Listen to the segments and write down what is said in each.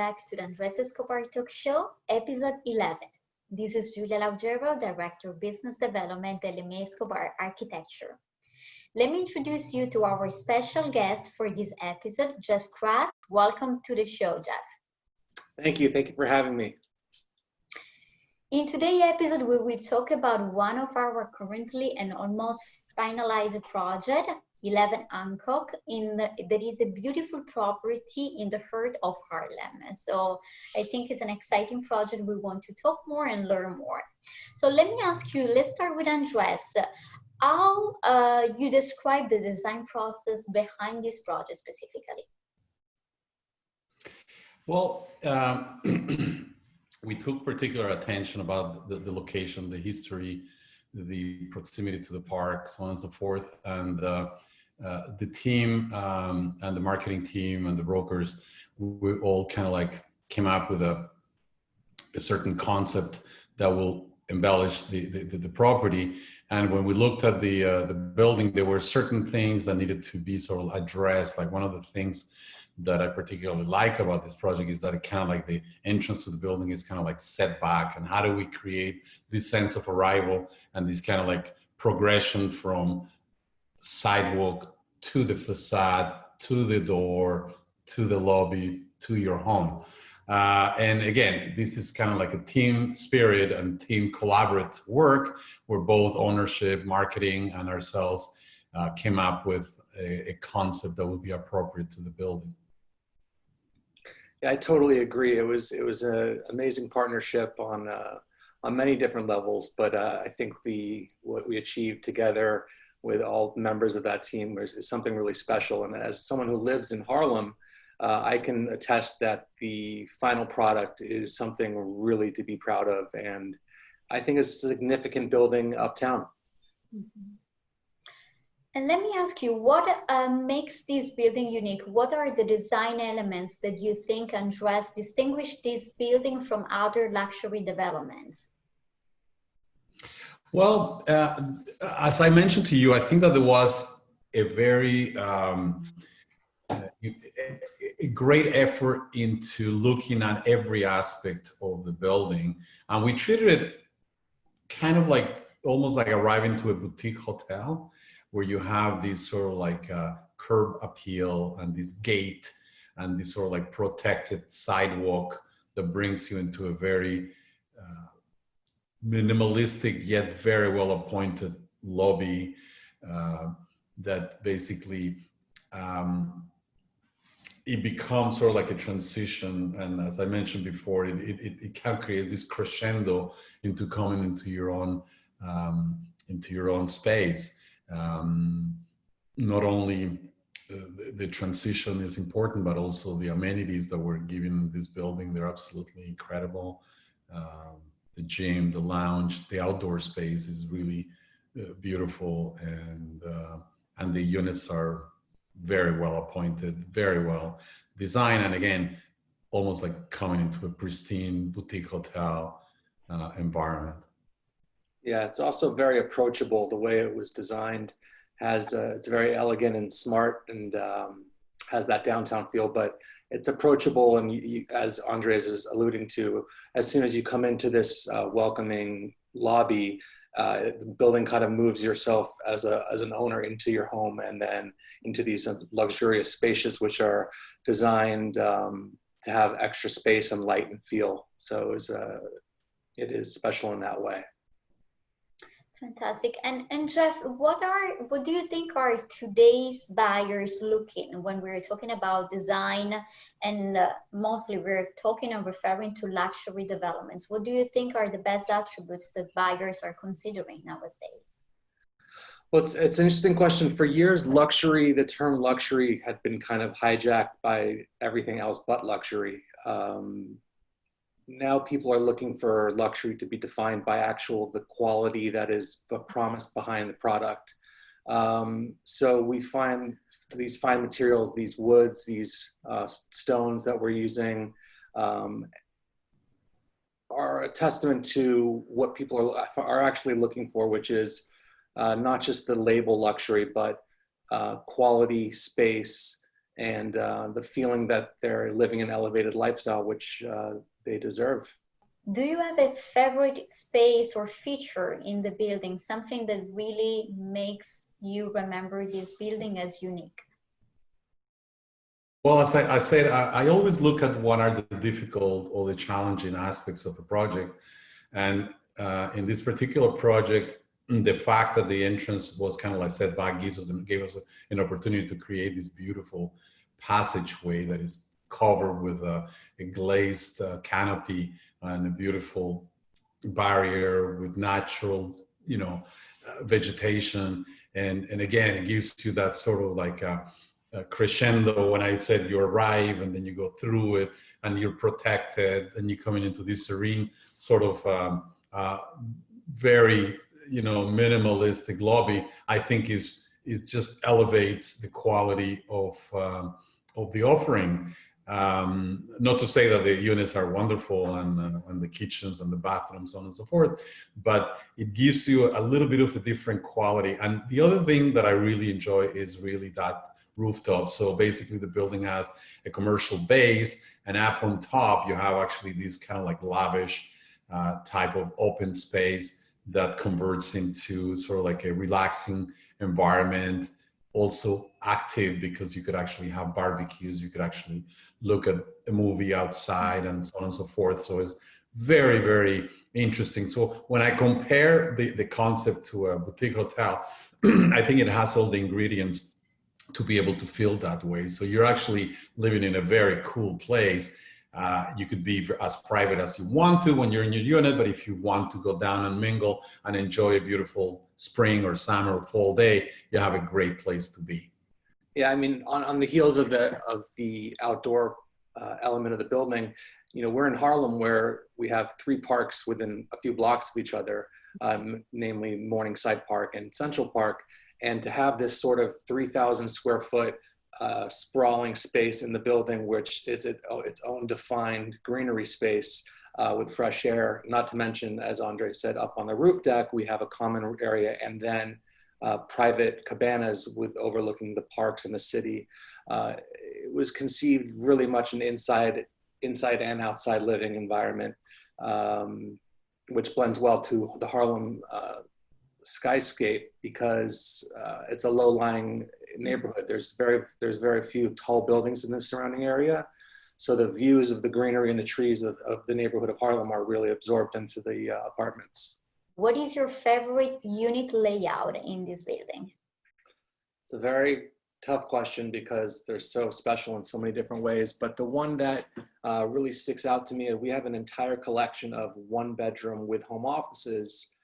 back to the Andres Escobar Talk Show, episode 11. This is Julia Laugero, Director of Business Development at Escobar Architecture. Let me introduce you to our special guest for this episode, Jeff Kraft. Welcome to the show, Jeff. Thank you. Thank you for having me. In today's episode, we will talk about one of our currently and almost finalized project, 11 Hancock. There is a beautiful property in the heart of Harlem. So I think it's an exciting project. We want to talk more and learn more. So let me ask you, let's start with Andres. How you describe the design process behind this project specifically? Well, we took particular attention about the location, the history, the proximity to the park, so on and so forth. And the team and the marketing team and the brokers, we all kind of like came up with a certain concept that will embellish the property. And when we looked at the building, there were certain things that needed to be sort of addressed. Like one of the things that I particularly like about this project is that it kind of like the entrance to the building is kind of like set back, and how do we create this sense of arrival and this kind of like progression from sidewalk to the facade, to the door, to the lobby, to your home. And again, this is kind of like a team spirit and team collaborative work where both ownership, marketing, and ourselves came up with a concept that would be appropriate to the building. Yeah, I totally agree. It was an amazing partnership on many different levels, but I think what we achieved together with all members of that team is something really special. And as someone who lives in Harlem, I can attest that the final product is something really to be proud of, and I think it's a significant building uptown. Mm-hmm. And let me ask you, what makes this building unique? What are the design elements that you think, Andres, distinguish this building from other luxury developments? Well, as I mentioned to you, I think that there was a very a great effort into looking at every aspect of the building. And we treated it kind of like, almost like arriving to a boutique hotel, where you have this sort of like curb appeal and this gate and this sort of like protected sidewalk that brings you into a very minimalistic yet very well appointed lobby that basically it becomes sort of like a transition. And as I mentioned before, it can create this crescendo into coming into your own space. Not only the transition is important, but also the amenities that we're given this building. They're absolutely incredible. The gym, the lounge, the outdoor space is really beautiful, and the units are very well appointed, very well designed, and again, almost like coming into a pristine boutique hotel environment. Yeah, it's also very approachable. The way it was designed it's very elegant and smart, and has that downtown feel, but it's approachable. And as Andres is alluding to, as soon as you come into this welcoming lobby, the building kind of moves yourself as an owner into your home, and then into these luxurious spaces, which are designed to have extra space and light and feel. So it is special in that way. Fantastic. And Jeff, what do you think are today's buyers looking when we're talking about design, and mostly we're talking and referring to luxury developments? What do you think are the best attributes that buyers are considering nowadays? Well, it's an interesting question. For years, the term luxury had been kind of hijacked by everything else but luxury. Now people are looking for luxury to be defined by the quality that is promised behind the product. So we find these fine materials, these woods, these stones that we're using are a testament to what people are actually looking for, which is not just the label luxury, but quality, space, and the feeling that they're living an elevated lifestyle, which they deserve. Do you have a favorite space or feature in the building, something that really makes you remember this building as unique? Well, as I said, I always look at what are the difficult or the challenging aspects of a project. And in this particular project, the fact that the entrance was kind of like set back gave us an opportunity to create this beautiful passageway that is covered with a glazed canopy and a beautiful barrier with natural, vegetation. And again, it gives you that sort of like a crescendo when I said you arrive and then you go through it and you're protected and you're coming into this serene sort of very, minimalistic lobby. I think it just elevates the quality of the offering. Not to say that the units are wonderful and the kitchens and the bathrooms, so on and so forth, but it gives you a little bit of a different quality. And the other thing that I really enjoy is really that rooftop. So basically the building has a commercial base, and up on top you have actually these kind of like lavish type of open space that converts into sort of like a relaxing environment, also active because you could actually have barbecues, you could actually look at a movie outside and so on and so forth. So it's very, very interesting. So when I compare the concept to a boutique hotel, I think it has all the ingredients to be able to feel that way. So you're actually living in a very cool place. You could be as private as you want to when you're in your unit, but if you want to go down and mingle and enjoy a beautiful spring or summer or fall day, you have a great place to be. Yeah, I mean, on the heels of the outdoor element of the building, we're in Harlem where we have 3 parks within a few blocks of each other, namely Morningside Park and Central Park. And to have this sort of 3,000 square foot sprawling space in the building, which is its own defined greenery space with fresh air, not to mention, as Andre said, up on the roof deck, we have a common area and then private cabanas with overlooking the parks in the city. It was conceived really much an inside and outside living environment, which blends well to the Harlem skyscape because it's a low-lying neighborhood. There's very few tall buildings in the surrounding area. So the views of the greenery and the trees of the neighborhood of Harlem are really absorbed into the apartments. What is your favorite unit layout in this building? It's a very tough question because they're so special in so many different ways. But the one that really sticks out to me, we have an entire collection of 1-bedroom with home offices,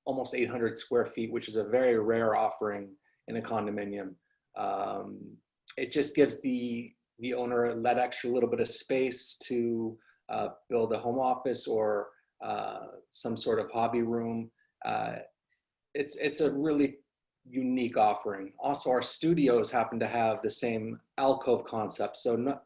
almost 800 square feet, which is a very rare offering in a condominium. It just gives the owner that extra little bit of space to build a home office or some sort of hobby room. It's a really unique offering. Also, our studios happen to have the same alcove concept. So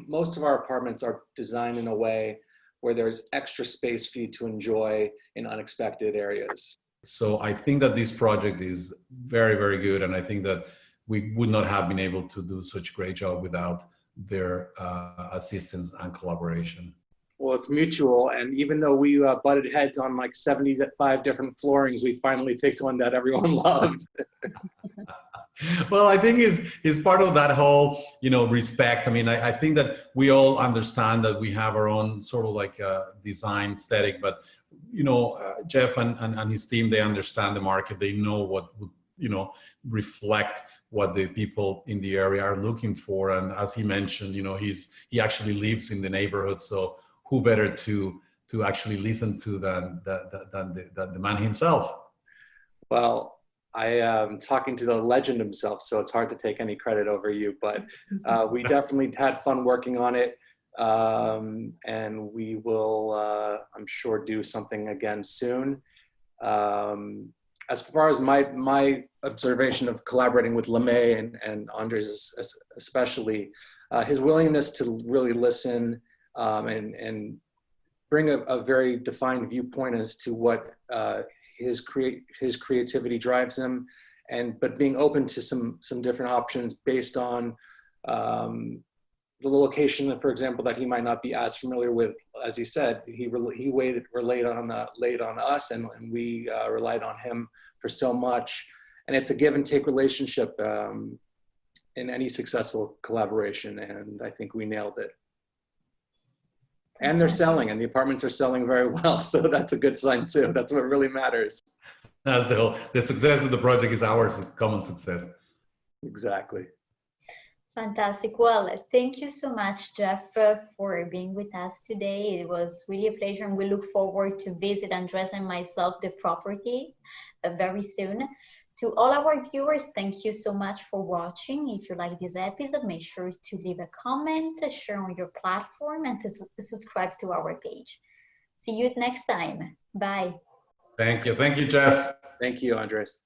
most of our apartments are designed in a way where there's extra space for you to enjoy in unexpected areas. So I think that this project is very, very good. And I think that we would not have been able to do such a great job without their assistance and collaboration. Well, it's mutual. And even though we butted heads on like 75 different floorings, we finally picked one that everyone loved. Well, I think is part of that whole, respect. I mean, I think that we all understand that we have our own sort of like design aesthetic, but, Jeff and his team, they understand the market. They know what would, reflect what the people in the area are looking for. And as he mentioned, he actually lives in the neighborhood. So who better to actually listen to than the man himself? Well, I am talking to the legend himself, so it's hard to take any credit over you, but we definitely had fun working on it. And we will, I'm sure, do something again soon. As far as my observation of collaborating with LeMay and Andres especially, his willingness to really listen and bring a very defined viewpoint as to what his creativity drives him, but being open to some different options based on the location, for example, that he might not be as familiar with. As he said, he relayed on us, and we relied on him for so much. And it's a give and take relationship in any successful collaboration, and I think we nailed it. And they're selling, and the apartments are selling very well, so that's a good sign too. That's what really matters. The success of the project is our common success. Exactly. Fantastic. Well, thank you so much, Jeff, for being with us today. It was really a pleasure, and we look forward to visit Andres and myself the property very soon. To all our viewers, thank you so much for watching. If you like this episode, make sure to leave a comment, share on your platform, and to subscribe to our page. See you next time. Bye. Thank you. Thank you, Jeff. Thank you, Andres.